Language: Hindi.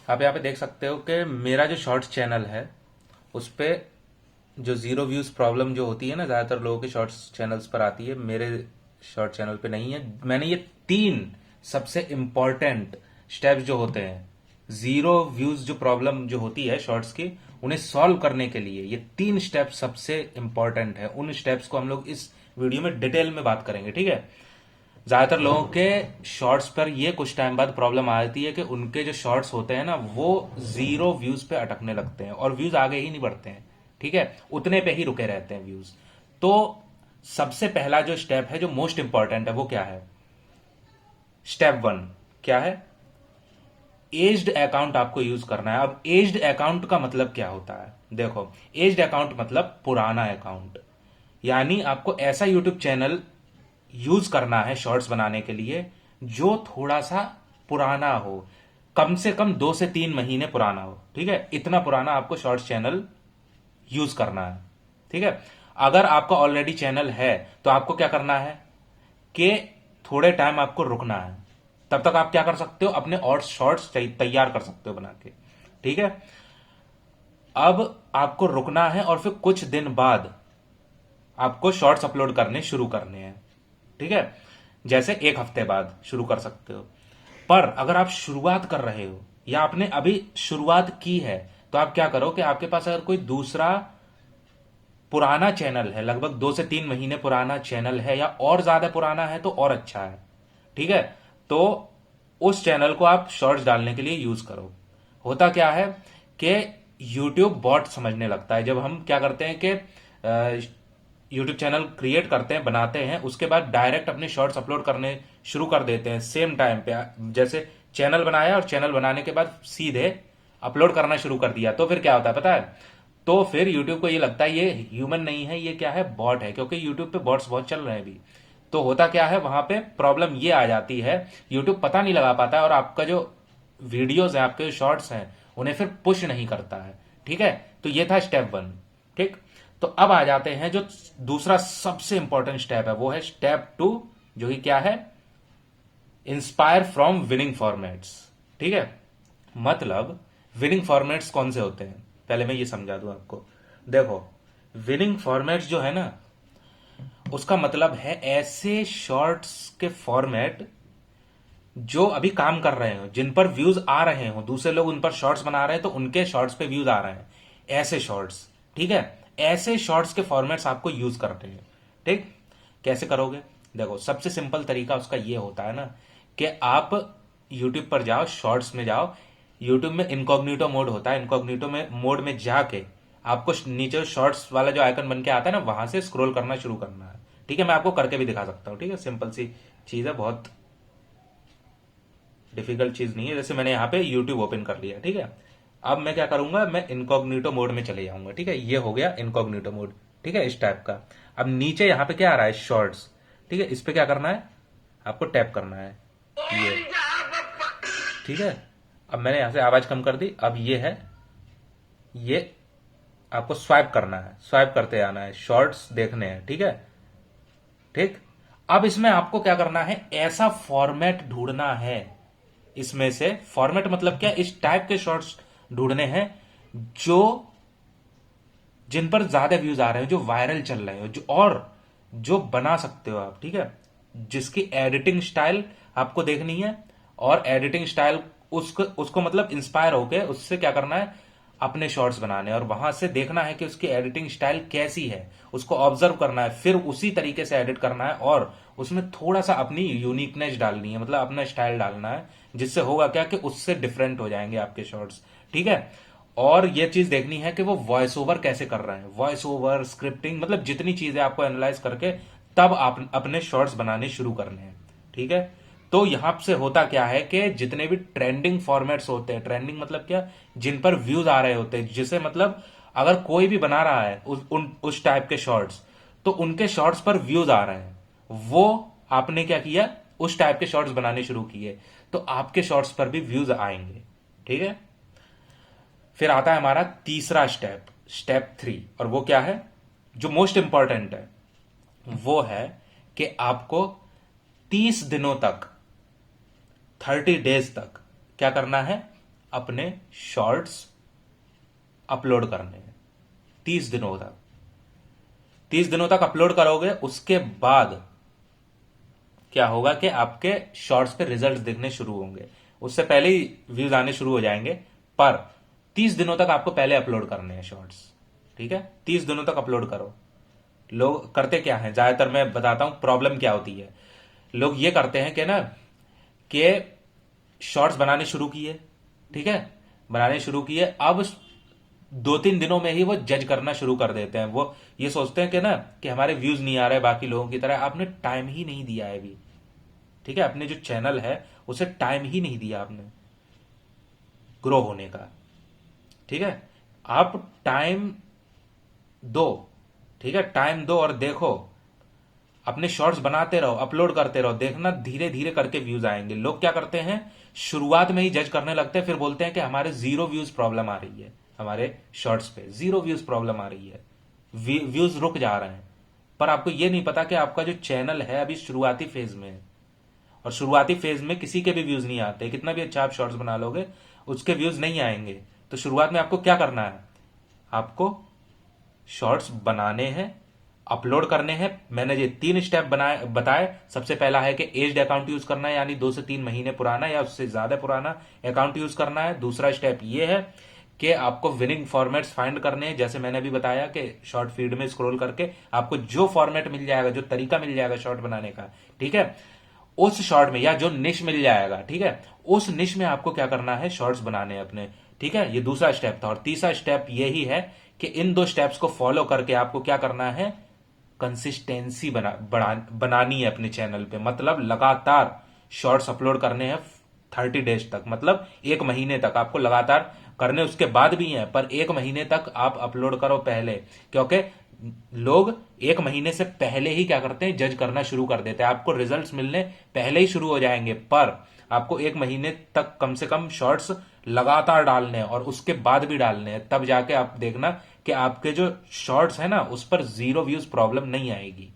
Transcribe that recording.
आप यहाँ पे देख सकते हो कि मेरा जो शॉर्ट्स चैनल है उस पे जो जीरो व्यूज प्रॉब्लम जो होती है ना, ज्यादातर लोगों के शॉर्ट्स चैनल्स पर आती है, मेरे शॉर्ट चैनल पे नहीं है। मैंने ये 3 सबसे इंपॉर्टेंट स्टेप्स जो होते हैं जीरो व्यूज जो प्रॉब्लम जो होती है शॉर्ट्स की, उन्हें सॉल्व करने के लिए ये 3 स्टेप सबसे इंपॉर्टेंट है। उन स्टेप्स को हम लोग इस वीडियो में डिटेल में बात करेंगे, ठीक है। ज्यादातर लोगों के शॉर्ट्स पर ये कुछ टाइम बाद प्रॉब्लम आती है कि उनके जो शॉर्ट्स होते हैं ना वो जीरो व्यूज पे अटकने लगते हैं और व्यूज आगे ही नहीं बढ़ते हैं, ठीक है, उतने पे ही रुके रहते हैं व्यूज। तो सबसे पहला जो स्टेप है जो मोस्ट इंपॉर्टेंट है वो क्या है? स्टेप 1 क्या है? एज्ड अकाउंट आपको यूज करना है। अब एज्ड अकाउंट का मतलब क्या होता है? देखो, एज्ड अकाउंट मतलब पुराना अकाउंट, यानी आपको ऐसा यूट्यूब चैनल यूज करना है शॉर्ट्स बनाने के लिए जो थोड़ा सा पुराना हो, कम से कम 2 से 3 महीने पुराना हो, ठीक है। इतना पुराना आपको शॉर्ट्स चैनल यूज करना है, ठीक है। अगर आपका ऑलरेडी चैनल है तो आपको क्या करना है कि थोड़े टाइम आपको रुकना है। तब तक आप क्या कर सकते हो? अपने और शॉर्ट्स तैयार कर सकते हो बना के, ठीक है। अब आपको रुकना है और फिर कुछ दिन बाद आपको शॉर्ट्स अपलोड करने शुरू करने हैं, ठीक है। जैसे 1 हफ्ते बाद शुरू कर सकते हो। पर अगर आप शुरुआत कर रहे हो या आपने अभी शुरुआत की है तो आप क्या करो कि आपके पास अगर कोई दूसरा पुराना चैनल है, लगभग 2 से 3 महीने पुराना चैनल है या और ज्यादा पुराना है तो और अच्छा है, ठीक है। तो उस चैनल को आप शॉर्ट्स डालने के लिए यूज करो। होता क्या है कि यूट्यूब बॉट समझने लगता है जब हम क्या करते हैं कि यूट्यूब चैनल क्रिएट करते हैं, बनाते हैं, उसके बाद डायरेक्ट अपने शॉर्ट्स अपलोड करने शुरू कर देते हैं सेम टाइम पे। जैसे चैनल बनाया और चैनल बनाने के बाद सीधे अपलोड करना शुरू कर दिया, तो फिर क्या होता है पता है? तो फिर यूट्यूब को ये लगता है ये ह्यूमन नहीं है, ये क्या है, बॉट है, क्योंकि यूट्यूब पे बॉट्स बहुत चल रहे हैं अभी। तो होता क्या है, वहां पे प्रॉब्लम ये आ जाती है, यूट्यूब पता नहीं लगा पाता है और आपका जो वीडियोस है, आपके जो शॉर्ट्स हैं, उन्हें फिर पुश नहीं करता है, ठीक है। तो ये था स्टेप 1, ठीक। तो अब आ जाते हैं जो दूसरा सबसे इंपॉर्टेंट स्टेप है, वो है स्टेप 2, जो कि क्या है? इंस्पायर फ्रॉम विनिंग फॉर्मेट्स, ठीक है। मतलब विनिंग फॉर्मेट्स कौन से होते हैं, पहले मैं ये समझा दूं आपको। देखो, विनिंग फॉर्मेट्स जो है ना, उसका मतलब है ऐसे शॉर्ट्स के फॉर्मेट जो अभी काम कर रहे हो, जिन पर व्यूज आ रहे हो, दूसरे लोग उन पर शॉर्ट्स बना रहे हैं तो उनके शॉर्ट्स पे व्यूज आ रहे हैं, ऐसे शॉर्ट्स, ठीक है। ऐसे शॉर्ट्स के फॉर्मेट्स आपको यूज करते हैं, ठीक। कैसे करोगे? देखो, सबसे सिंपल तरीका उसका ये होता है ना कि आप यूट्यूब पर जाओ, शॉर्ट्स में जाओ। यूट्यूब में इनकॉग्निटो मोड होता है, इनकॉग्निटो में मोड में जाके आपको नीचे शॉर्ट्स वाला जो आइकन बन के आता है ना, वहां से स्क्रॉल करना शुरू करना है, ठीक है। मैं आपको करके भी दिखा सकता हूं, ठीक है। सिंपल सी चीज है, बहुत डिफिकल्ट चीज नहीं है। जैसे मैंने यहाँ पे यूट्यूब ओपन कर लिया, ठीक है। अब मैं क्या करूंगा, मैं इनकॉग्निटो मोड में चले जाऊंगा, ठीक है। ये हो गया इनकॉग्निटो मोड, ठीक है, इस टाइप का। अब नीचे यहाँ पे क्या आ रहा है? शॉर्ट्स, ठीक है। इस पे क्या करना है? आपको टैप करना है, ये, ठीक है। अब मैंने यहां से आवाज कम कर दी। अब ये है, ये आपको स्वाइप करना है, स्वाइप करते आना है, शॉर्ट्स देखने हैं, ठीक है, ठीक। अब इसमें आपको क्या करना है? ऐसा फॉर्मेट ढूंढना है, इसमें से फॉर्मेट मतलब क्या, इस टाइप के शॉर्ट्स ढूंढने हैं जो जिन पर ज्यादा व्यूज आ रहे हो, जो वायरल चल रहे हो, जो और जो बना सकते हो आप, ठीक है। जिसकी एडिटिंग स्टाइल आपको देखनी है और एडिटिंग स्टाइल उसको उसको मतलब इंस्पायर होके उससे क्या करना है? अपने शॉर्ट्स बनाने और वहां से देखना है कि उसकी एडिटिंग स्टाइल कैसी है, उसको ऑब्जर्व करना है, फिर उसी तरीके से एडिट करना है और उसमें थोड़ा सा अपनी यूनिकनेस डालनी है, मतलब अपना स्टाइल डालना है, जिससे होगा क्या कि उससे डिफरेंट हो जाएंगे आपके शॉर्ट्स, ठीक है। और ये चीज देखनी है कि वो वॉइस ओवर कैसे कर रहे हैं, वॉइस ओवर, स्क्रिप्टिंग, मतलब जितनी चीजें आपको एनालाइज करके तब आप अपने शॉर्ट्स बनाने शुरू करने हैं, ठीक है। तो यहां से होता क्या है कि जितने भी ट्रेंडिंग फॉर्मेट्स होते हैं, ट्रेंडिंग मतलब क्या, जिन पर व्यूज आ रहे होते हैं, जिसे मतलब अगर कोई भी बना रहा है उस टाइप के शॉर्ट्स, तो उनके शॉर्ट्स पर व्यूज आ रहे हैं, वो आपने क्या किया? उस टाइप के शॉर्ट्स बनाने शुरू किए, तो आपके शॉर्ट्स पर भी व्यूज आएंगे, ठीक है। फिर आता है हमारा तीसरा स्टेप, स्टेप 3, और वो क्या है? जो मोस्ट इंपॉर्टेंट है, वो है कि आपको 30 दिनों तक, 30 डेज तक क्या करना है? अपने शॉर्ट्स अपलोड करने हैं 30 दिनों तक। 30 दिनों तक अपलोड करोगे, उसके बाद क्या होगा कि आपके शॉर्ट्स पे रिजल्ट्स दिखने शुरू होंगे। उससे पहले ही व्यूज आने शुरू हो जाएंगे, पर 30 दिनों तक आपको पहले अपलोड करने हैं शॉर्ट्स। ठीक है, 30 दिनों तक अपलोड करो। लोग करते क्या है, ज्यादातर मैं बताता हूं प्रॉब्लम क्या होती है। लोग ये करते हैं कि ना, कि शॉर्ट्स बनाने शुरू किए, ठीक है, बनाने शुरू किए, अब 2-3 दिनों में ही वो जज करना शुरू कर देते हैं। वो ये सोचते हैं कि ना, कि हमारे व्यूज नहीं आ रहे बाकी लोगों की तरह। आपने टाइम ही नहीं दिया है अभी, ठीक है, अपने जो चैनल है उसे टाइम ही नहीं दिया आपने ग्रो होने का। ठीक है, आप टाइम दो, ठीक है, टाइम दो और देखो, अपने शॉर्ट्स बनाते रहो, अपलोड करते रहो, देखना धीरे धीरे करके व्यूज आएंगे। लोग क्या करते हैं, शुरुआत में ही जज करने लगते हैं, फिर बोलते हैं कि हमारे 0 व्यूज प्रॉब्लम आ रही है, हमारे शॉर्ट्स पे 0 व्यूज प्रॉब्लम आ रही है, व्यूज रुक जा रहे हैं। पर आपको यह नहीं पता कि आपका जो चैनल है अभी शुरुआती फेज में है, और शुरुआती फेज में किसी के भी व्यूज नहीं आते। कितना भी अच्छा आप शॉर्ट्स बना लोगे, उसके व्यूज नहीं आएंगे। तो शुरुआत में आपको क्या करना है, आपको शॉर्ट्स बनाने हैं, अपलोड करने हैं। मैंने ये 3 स्टेप बनाए बताए। सबसे पहला है कि एज्ड अकाउंट यूज करना है, यानी 2 से 3 महीने पुराना या उससे ज्यादा पुराना अकाउंट यूज करना है। दूसरा स्टेप ये है कि आपको विनिंग फॉर्मेट्स फाइंड करने हैं। जैसे मैंने अभी बताया कि शॉर्ट फीड में स्क्रॉल करके आपको जो फॉर्मेट मिल जाएगा, जो तरीका मिल जाएगा शॉर्ट बनाने का, ठीक है, उस शॉर्ट में, या जो निश मिल जाएगा, ठीक है, उस निश में आपको क्या करना है, शॉर्ट्स बनाने हैं अपने। ठीक है, ये दूसरा स्टेप था। और तीसरा स्टेप यही है कि इन 2 स्टेप्स को फॉलो करके आपको क्या करना है, कंसिस्टेंसी बनानी है अपने चैनल पे। मतलब लगातार शॉर्ट्स अपलोड करने हैं 30 डेज तक, मतलब 1 महीने तक आपको लगातार करने, उसके बाद भी हैं, पर 1 महीने तक आप अपलोड करो पहले। क्योंकि लोग 1 महीने से पहले ही क्या करते हैं, जज करना शुरू कर देते हैं। आपको रिजल्ट्स मिलने पहले ही शुरू हो जाएंगे, पर आपको 1 महीने तक कम से कम शॉर्ट्स लगातार डालने हैं, और उसके बाद भी डालने हैं। तब जाके आप देखना कि आपके जो शॉर्ट्स है ना, उस पर 0 व्यूज प्रॉब्लम नहीं आएगी।